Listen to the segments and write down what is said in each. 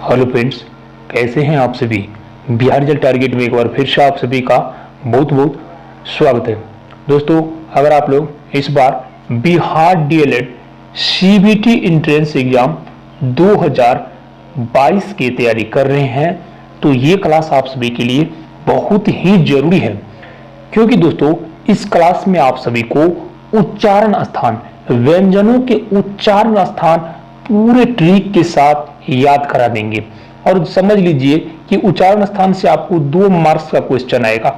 Hello friends, कैसे हैं आप सभी। बिहार रिजल्ट टारगेट में एक बार फिर से आप सभी का बहुत बहुत स्वागत है। दोस्तों, अगर आप लोग इस बार Bihar DElEd CBT entrance exam 2022 की तैयारी कर रहे हैं तो ये क्लास आप सभी के लिए बहुत ही जरूरी है, क्योंकि दोस्तों इस क्लास में आप सभी को उच्चारण स्थान, व्यंजनों के उच्चारण स्थान पूरे ट्रिक के साथ याद करा देंगे। और समझ लीजिए कि उच्चारण स्थान से आपको 2 मार्क्स का क्वेश्चन आएगा।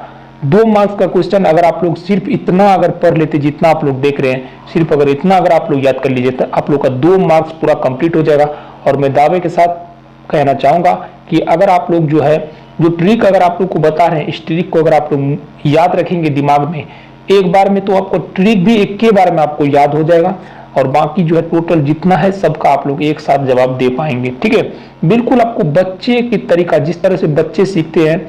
2 मार्क्स का क्वेश्चन अगर आप लोग सिर्फ इतना अगर पढ़ लेते, जितना आप लोग देख रहे हैं, सिर्फ अगर इतना अगर आप लोग याद कर लीजिए तो आप लोग का 2 मार्क्स पूरा कंप्लीट हो जाएगा। और मैं दावे के साथ कहना चाहूंगा कि अगर आप लोग जो ट्रिक अगर आप लोग को बता रहे हैं, इस ट्रिक को अगर आप लोग याद रखेंगे दिमाग में एक बार में, तो आपको ट्रिक भी एक के बार में आपको याद हो जाएगा और बाकी टोटल जितना है सबका आप लोग एक साथ जवाब दे पाएंगे। ठीक है, बिल्कुल आपको बच्चे की तरीका, जिस तरह से बच्चे सीखते हैं,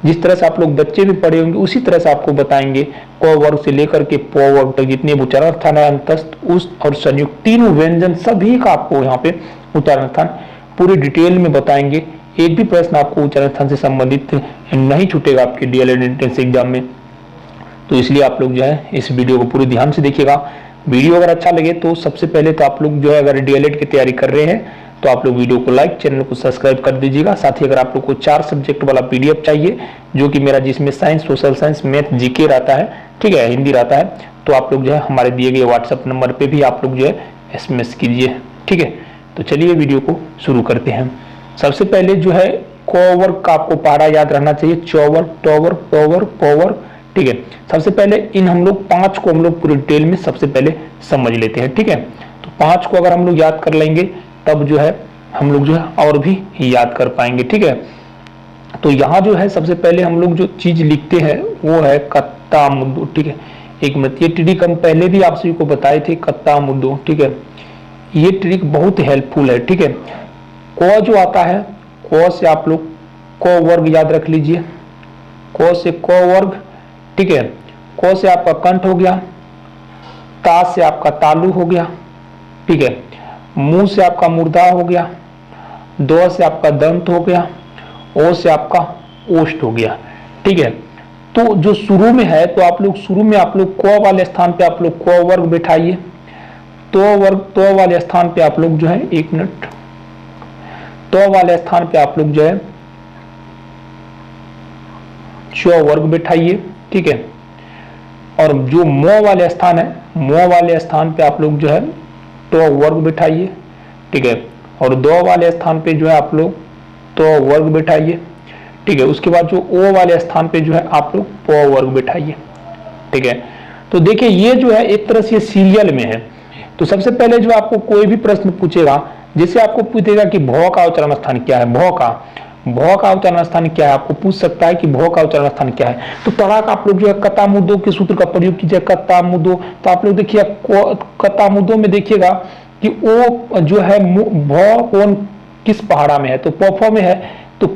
जिस तरह से आप लोग बच्चे भी पढ़े होंगे, उसी तरह से आपको बताएंगे। क वर्ग से लेकर के प वर्ग तक जितने भी उच्चारण स्थान है, अंतस्थ, उस और संयुक्त, तीनों व्यंजन सभी का आपको यहाँ पे उच्चारण स्थान पूरी डिटेल में बताएंगे। एक भी प्रश्न आपको उच्चारण स्थान से संबंधित नहीं छूटेगा आपके डीएलएड एंट्रेंस एग्जाम में। तो इसलिए आप लोग इस वीडियो को पूरे ध्यान से देखिएगा। वीडियो अगर अच्छा लगे तो सबसे पहले तो आप लोग अगर डीएलएड की तैयारी कर रहे हैं तो आप लोग वीडियो को लाइक, चैनल को सब्सक्राइब कर दीजिएगा। साथ ही अगर आप लोग को 4 सब्जेक्ट वाला पीडीएफ चाहिए, जो कि मेरा जिसमें science, social science, math, GK रहता है, ठीक है, हिंदी रहता है, तो आप लोग हमारे दिए गए व्हाट्सएप नंबर पे भी आप लोग एसएमएस कीजिए। ठीक है, तो चलिए वीडियो को शुरू करते हैं। सबसे पहले क वर्ग का आपको पहाड़ा याद रहना चाहिए, चौवर्ग, टॉवर्ग, पॉवर्ग, पॉवर्ग। ठीक है, सबसे पहले इन हम लोग 5 को हम लोग पूरी डिटेल में सबसे पहले समझ लेते हैं। ठीक है, तो 5 को अगर हम लोग याद कर लेंगे तब हम लोग और भी याद कर पाएंगे। ठीक है, तो यहाँ सबसे पहले हम लोग जो चीज लिखते हैं वो है कत्ता मुद्दो। ठीक है, एक मिनट, ये ट्रिक हम पहले भी आप सभी को बताए थे, कत्ता मुद्दो। ठीक है, ये ट्रिक बहुत हेल्पफुल है। ठीक है, क जो आता है, क से आप लोग क वर्ग याद रख लीजिए, क से क वर्ग। ठीक है, क से आपका कंठ हो गया, ता से आपका तालु हो गया। ठीक है, मुंह से आपका मूर्धा हो गया, द से आपका दंत हो गया, ओ से आपका ओष्ठ हो गया। ठीक है, तो जो शुरू में है तो आप लोग शुरू में आप लोग क वाले स्थान पे आप लोग क वर्ग बैठाइए, तो वाले स्थान पे आप लोग एक मिनट, तो वाले स्थान पे आप लोग च वर्ग बैठाइए। ठीक है, और जो मो वाले स्थान है, मो वाले स्थान पे आप लोग तो वर्ग बैठाइए। ठीक है, और दो वाले स्थान पे आप लोग तो वर्ग बैठाइए। ठीक है, उसके बाद जो ओ वाले स्थान पे आप लोग प वर्ग बैठाइए। ठीक है, तो देखिए ये एक तरह से सीरियल में है। तो सबसे पहले आपको कोई भी प्रश्न पूछेगा, जैसे आपको पूछेगा कि भ का उच्चारण स्थान क्या है, भ का उच्चारण स्थान क्या है, आपको पूछ सकता है कि भ का उच्चारण स्थान क्या है। तो तरह का आप लोग कत्ता मुद्दों के सूत्र का प्रयोग कीजिए, कत्ता मुद्दो। तो आप लोग देखिए कत्ता मुद्दों में देखिएगा कि ओ भ कौन किस पहाड़ा में है, तो प में है, तो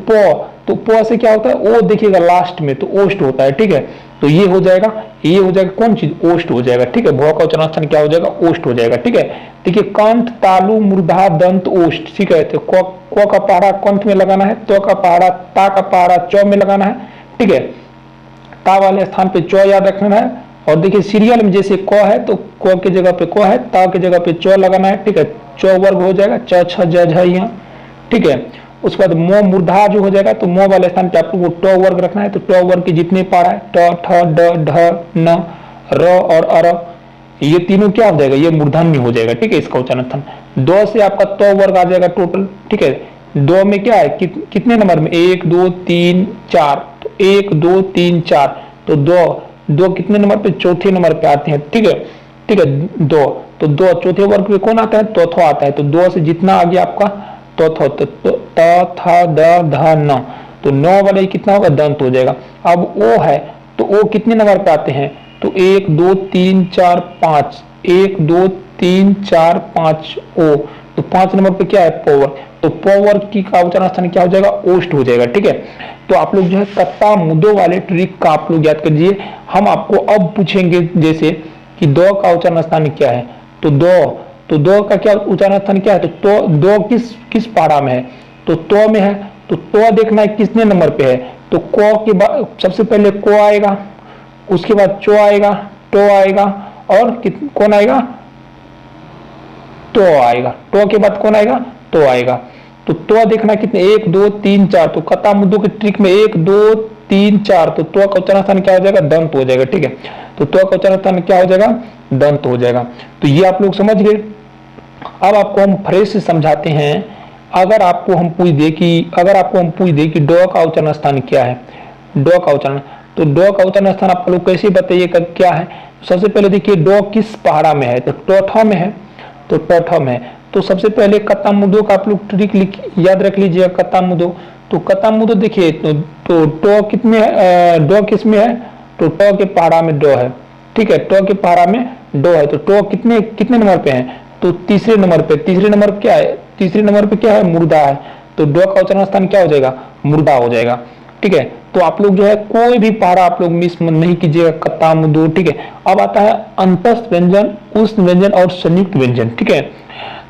प से क्या होता है, ओ देखिएगा लास्ट में, तो ओष्ठ होता है। ठीक है, तो ये हो जाएगा कौन चीज, ओष्ठ हो जाएगा। ठीक है, भ का उच्चारण स्थान क्या हो जाएगा, ओष्ठ हो जाएगा। ठीक है, देखिए कंठ, तालु, मूर्धा, दंत, ओष्ठ। ठीक है, तो क का पहाड़ा कंठ में लगाना है, तो का पहाड़ा, ता का पहाड़ा च में लगाना है। ठीक है, ता वाले स्थान पे च याद रखना है। और देखिए सीरियल में जैसे क है तो क के जगह पे क है, ता के जगह पे च लगाना है। ठीक है, च वर्ग हो जाएगा, च छ ज झ यहाँ। ठीक है, उसके बाद मो मूर्धा जो हो जाएगा, तो मो वाले स्थान पे आपको ट वर्ग रखना है। तो ट वर्ग के जितने पहाड़ा है, ट, ठ, ड, ढ, न, र और अर, ये तीनों क्या हो जाएगा, ये मूर्धन्य हो जाएगा। ठीक है, इसका उच्चारण स्थान। दो से आपका तो वर्ग आ जाएगा टोटल। ठीक है, दो में क्या है, कितने नंबर में, 1 2 3 4, तो 1 2 3 4, तो दो कितने नंबर पे, चौथे नंबर पे आते हैं। ठीक है, ठीक है, दो, तो दो चौथे वर्ग पे कौन आता है, तोथो आता है। तो दो से जितना आ गया आपका तोथो, तो त थ द ध न, तो 9 वाले कितना होगा, दंत हो जाएगा। अब ओ है, तो ओ कितने नंबर पे आते हैं, तो 1 2 3 4 5, 1 2 3 4 5 ओ, तो 5 नंबर पे क्या है, पोवर। तो पोवर की का उच्चारण स्थान क्या हो जाएगा, ओष्ठ हो जाएगा। ठीक है, तो आप लोग कत्ता मुद्दों वाले ट्रिक का आप लोग याद कीजिए। हम आपको अब पूछेंगे जैसे कि दो का उच्चारण स्थान क्या है, तो दो का क्या उच्चारण स्थान क्या है, तो दो किस पहाड़ा में है, तो तो में है, तो देखना है कितने नंबर पे है। तो क के बाद सबसे पहले को आएगा, उसके बाद चो आएगा, टो आएगा, और कौन आएगा, तो आएगा। तो के बाद कौन आएगा, तो आएगा। तो देखना कितने, 1 2 3 4। तो कता मुद्दों के ट्रिक में 1 2 3 4, तो का उच्चारण स्थान क्या हो जाएगा, दंत हो जाएगा। ठीक है, तो का उच्चारण स्थान क्या हो जाएगा, दंत हो जाएगा। तो ये आप लोग समझ गए। अब आपको हम फ्रेश से समझाते हैं। अगर आपको हम पूछ दे कि डो का उच्चारण स्थान क्या है, डो का उच्चारण, तो डो का उच्चारण स्थान आप लोग कैसे बताइएगा क्या है। सबसे पहले देखिए डो किस पहाड़ा में है, तो टोठा में है, तो टोठा में है। तो सबसे पहले कत्ता मुदो का आप लोग ट्रिक याद रख लीजिएगा, कत्ता मुदो। तो कत्ता मुदो देखिए, तो टो कितने डो किस में है, तो टो के पहाड़ा में डो है। ठीक है, टो के पहाड़ा में डो है। तो टो कितने नंबर पे है, तो तीसरे नंबर पे। तीसरे नंबर क्या है, तीसरे नंबर पे क्या है, मुर्दा है। तो डो का उच्चारण स्थान क्या हो जाएगा, मुर्दा हो जाएगा। ठीक है, तो आप लोग जो है कोई भी पहाड़ा आप लोग मिस नहीं कीजिएगा, कत्ता मुदो। ठीक है, अब आता है अंतस्थ व्यंजन, उष्ण व्यंजन और संयुक्त व्यंजन। ठीक है,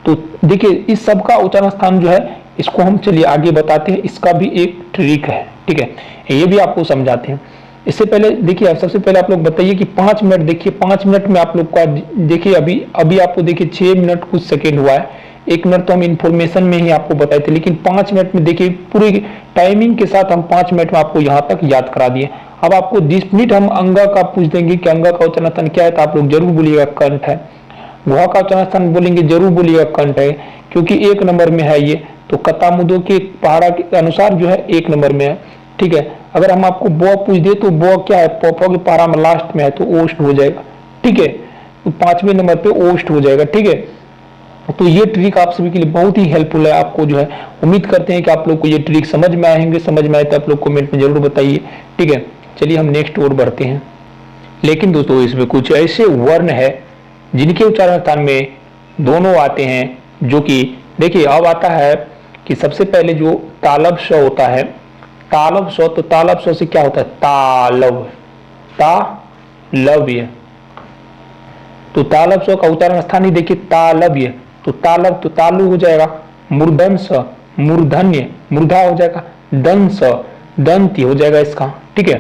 तो देखिए इस सब का उच्चारण स्थान जो है, इसको हम चलिए आगे बताते हैं। इसका भी एक ट्रिक है। ठीक है, ये भी आपको समझाते हैं। इससे पहले देखिए, सबसे पहले आप लोग बताइए कि 5 मिनट, देखिए 5 मिनट में आप लोग का देखिए अभी आपको देखिए 6 मिनट कुछ सेकेंड हुआ है। 1 मिनट तो हम इंफॉर्मेशन में ही आपको बताए थे, लेकिन 5 मिनट में देखिए पूरी टाइमिंग के साथ हम 5 मिनट में आपको यहाँ तक याद करा दिए। अब आपको 10 मिनट हम अंगा का पूछ देंगे कि अंगा का उच्चारण स्थान क्या है, तो आप लोग जरूर बोलिएगा कंठ है। गुहा का उच्चारण स्थान बोलेंगे, जरूर बोलिएगा कंठ है, क्योंकि 1 नंबर में है ये। तो कत्ता मुदो के पहाड़ा के अनुसार जो है 1 नंबर में है। ठीक है, अगर हम आपको बो पूछ दे तो बो क्या है, पोपो के पहाड़ा में लास्ट में है, तो ओष्ठ हो जाएगा। ठीक है, तो 5वें नंबर पे ओष्ठ हो जाएगा। ठीक है, तो ये ट्रिक आप सभी के लिए बहुत ही हेल्पफुल है। आपको जो है उम्मीद करते हैं कि आप लोग को ये ट्रिक समझ में आएंगे। समझ में आए तो आप लोग कमेंट में जरूर बताइए। ठीक है, चलिए हम नेक्स्ट ओर बढ़ते हैं। लेकिन दोस्तों इसमें कुछ ऐसे वर्ण है जिनके उच्चारण स्थान में दोनों आते हैं, जो कि देखिए अब आता है कि सबसे पहले जो तालब स होता है, तालब स, तो तालब स से क्या होता है, तालव, तालव्य। तो तालब स का उच्चारण स्थान ही देखिए तालव्य। तो तालब तो तालु हो जाएगा, मूर्धन स मूर्धन्य, मूर्धा हो जाएगा, दं स दंती हो जाएगा इसका। ठीक है,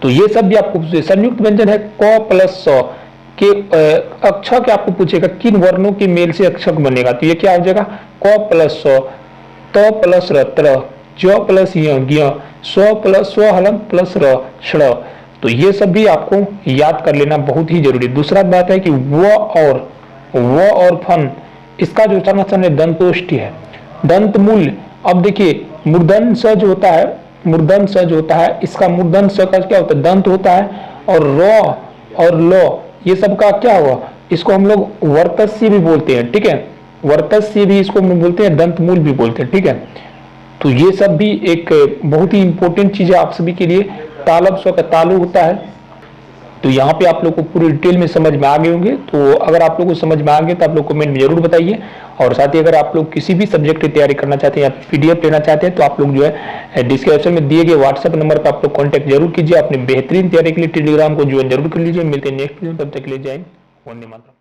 तो ये सब भी आपको संयुक्त व्यंजन है। क प्लस स के अक्षर के आपको पूछेगा किन वर्णों के मेल से अक्षर बनेगा, तो ये क्या हो जाएगा, क प्लस स, त प्लस र त्र, ज प्लस य ज्ञ, स्व प्लस स्व हलन प्लस र ष्ण। तो ये सब भी आपको याद कर लेना बहुत ही जरूरी। दूसरा बात है कि व और फन, इसका जो उच्चारण स्थान है दंतोष्ठी है, दंत मूल्य। अब देखिए मूर्धन स जो होता है, मूर्धन स जो होता है, इसका मूर्धन स का क्या होता है, दंत होता है। और र और लो ये सब का क्या हुआ, इसको हम लोग वर्तस्य भी बोलते हैं। ठीक है, वर्तस्य भी इसको हम बोलते हैं, दंत मूल भी बोलते हैं। ठीक है, तो ये सब भी एक बहुत ही इंपॉर्टेंट चीज है आप सभी के लिए। तालब स का तालु होता है। तो यहाँ पे आप लोग को पूरी डिटेल में समझ में आ गए होंगे। तो अगर आप लोग को समझ में आ गए तो आप लोग कमेंट में जरूर बताइए। और साथ ही अगर आप लोग किसी भी सब्जेक्ट की तैयारी करना चाहते हैं या पीडीएफ लेना चाहते हैं, तो आप लोग जो है डिस्क्रिप्शन में दिए गए व्हाट्सएप नंबर पर आप लोग कॉन्टैक्ट जरूर कीजिए। अपनी बेहतरीन तैयारी के लिए टेलीग्राम को ज्वाइन जरूर कर लीजिए। मिलते हैं नेक्स्ट वीडियो, तब तक के लिए जय हिंद, वंदे मातरम।